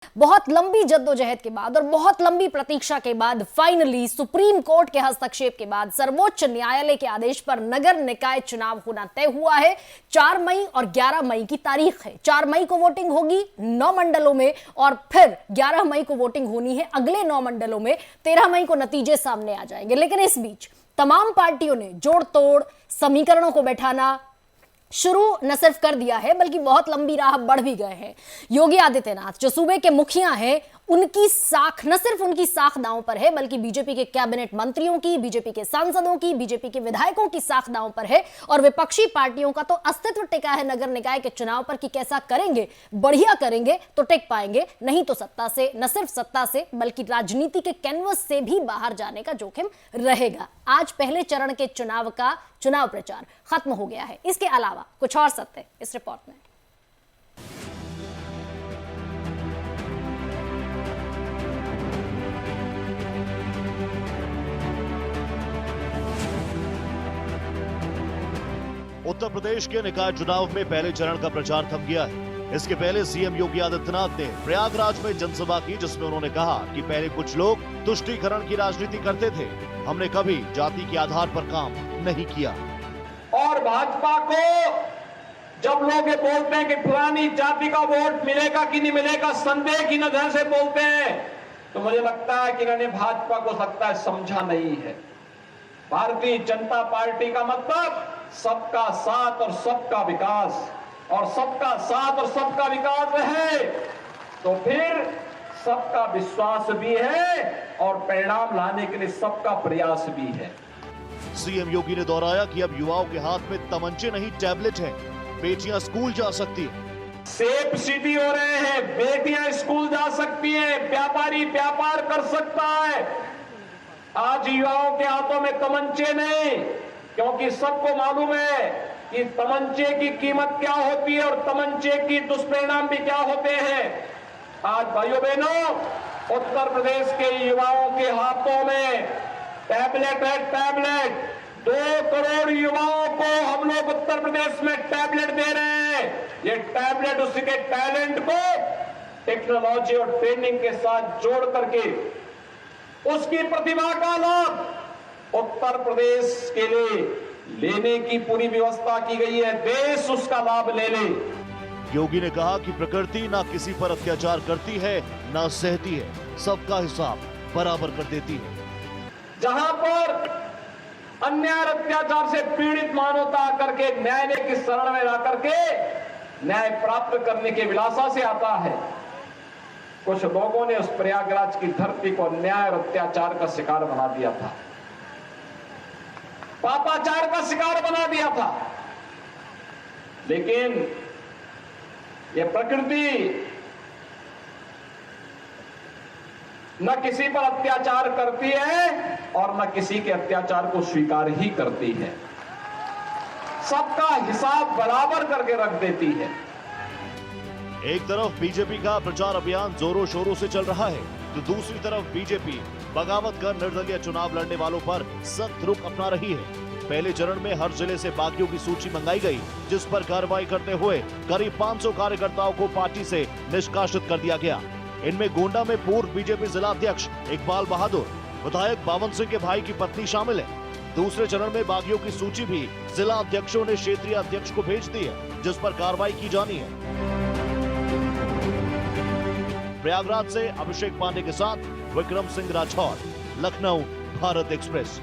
बहुत लंबी जद्दोजहद के बाद और बहुत लंबी प्रतीक्षा के बाद फाइनली सुप्रीम कोर्ट के हस्तक्षेप के बाद सर्वोच्च न्यायालय के आदेश पर नगर निकाय चुनाव होना तय हुआ है। 4 मई और 11 मई की तारीख है। 4 मई को वोटिंग होगी 9 मंडलों में और फिर 11 मई को वोटिंग होनी है अगले 9 मंडलों में। 13 मई को नतीजे सामने आ जाएंगे। लेकिन इस बीच तमाम पार्टियों ने जोड़ तोड़ समीकरणों को बैठाना शुरू न सिर्फ कर दिया है बल्कि बहुत लंबी राह बढ़ भी गए हैं। योगी आदित्यनाथ जो सूबे के मुखिया हैं, उनकी साख न सिर्फ उनकी साख दांव पर है बल्कि बीजेपी के कैबिनेट मंत्रियों की, बीजेपी के सांसदों की, बीजेपी के विधायकों की साख दांव पर है। और विपक्षी पार्टियों का तो अस्तित्व टिका है नगर निकाय के चुनाव पर कि कैसा करेंगे, बढ़िया करेंगे तो टिक पाएंगे, नहीं तो सत्ता से, न सिर्फ सत्ता से बल्कि राजनीति के कैनवस से भी बाहर जाने का जोखिम रहेगा। आज पहले चरण के चुनाव का चुनाव प्रचार खत्म हो गया है। इसके अलावा कुछ और सत्य इस रिपोर्ट में। उत्तर प्रदेश के निकाय चुनाव में पहले चरण का प्रचार थम गया है। इसके पहले सीएम योगी आदित्यनाथ ने प्रयागराज में जनसभा की, जिसमें उन्होंने कहा कि पहले कुछ लोग तुष्टीकरण की राजनीति करते थे, हमने कभी जाति के आधार पर काम नहीं किया। और भाजपा को जब लोग ये बोलते हैं कि पुरानी जाति का वोट मिलेगा कि नहीं मिलेगा, संदेह की नजर से बोलते हैं, तो मुझे लगता है कि इन्होंने भाजपा को लगता है समझा नहीं है। भारतीय जनता पार्टी का मतलब सबका साथ और सबका विकास, और सबका साथ और सबका विकास है तो फिर सबका विश्वास भी है और परिणाम लाने के लिए सबका प्रयास भी है। सीएम योगी ने दोहराया कि अब युवाओं के हाथ में तमंचे नहीं टैबलेट है, बेटियां स्कूल जा सकती है। सेफ सिटी हो रहे हैं, बेटियां स्कूल जा सकती हैं, व्यापारी व्यापार कर सकता है। आज युवाओं के हाथों में तमंचे नहीं, क्योंकि सबको मालूम है कि तमंचे की कीमत क्या होती है और तमंचे की दुष्परिणाम भी क्या होते हैं। आज भाइयों बहनों, उत्तर प्रदेश के युवाओं के हाथों में टैबलेट है, टैबलेट। 2 करोड़ युवाओं को हम लोग उत्तर प्रदेश में टैबलेट दे रहे हैं। ये टैबलेट उसके टैलेंट को टेक्नोलॉजी और ट्रेनिंग के साथ जोड़ करके उसकी प्रतिभा का लाभ उत्तर प्रदेश के लिए लेने की पूरी व्यवस्था की गई है। देश उसका लाभ ले ले। योगी ने कहा कि प्रकृति ना किसी पर अत्याचार करती है ना सहती है, सबका हिसाब बराबर कर देती है। जहां पर अन्याय अत्याचार से पीड़ित मानवता करके न्याय की शरण में ला करके न्याय प्राप्त करने के विलासा से आता है, कुछ लोगों ने उस प्रयागराज की धरती को अन्याय और अत्याचार का शिकार बना दिया था, पापाचार का शिकार बना दिया था। लेकिन यह प्रकृति न किसी पर अत्याचार करती है और न किसी के अत्याचार को स्वीकार ही करती है, सबका हिसाब बराबर करके रख देती है। एक तरफ बीजेपी का प्रचार अभियान जोरों शोरों से चल रहा है, तो दूसरी तरफ बीजेपी बगावत कर निर्दलीय चुनाव लड़ने वालों पर सख्त रुख अपना रही है। पहले चरण में हर जिले से बागियों की सूची मंगाई गई, जिस पर कार्रवाई करते हुए करीब 500 कार्यकर्ताओं को पार्टी से निष्कासित कर दिया गया। इनमें गोंडा में पूर्व बीजेपी जिला अध्यक्ष इकबाल बहादुर, विधायक बावन सिंह के भाई की पत्नी शामिल है। दूसरे चरण में बागियों की सूची भी जिला अध्यक्षों ने क्षेत्रीय अध्यक्ष को भेज दी है, जिस पर कार्रवाई की जानी है। प्रयागराज से अभिषेक पांडे के साथ विक्रम सिंह राठौर, लखनऊ, भारत एक्सप्रेस।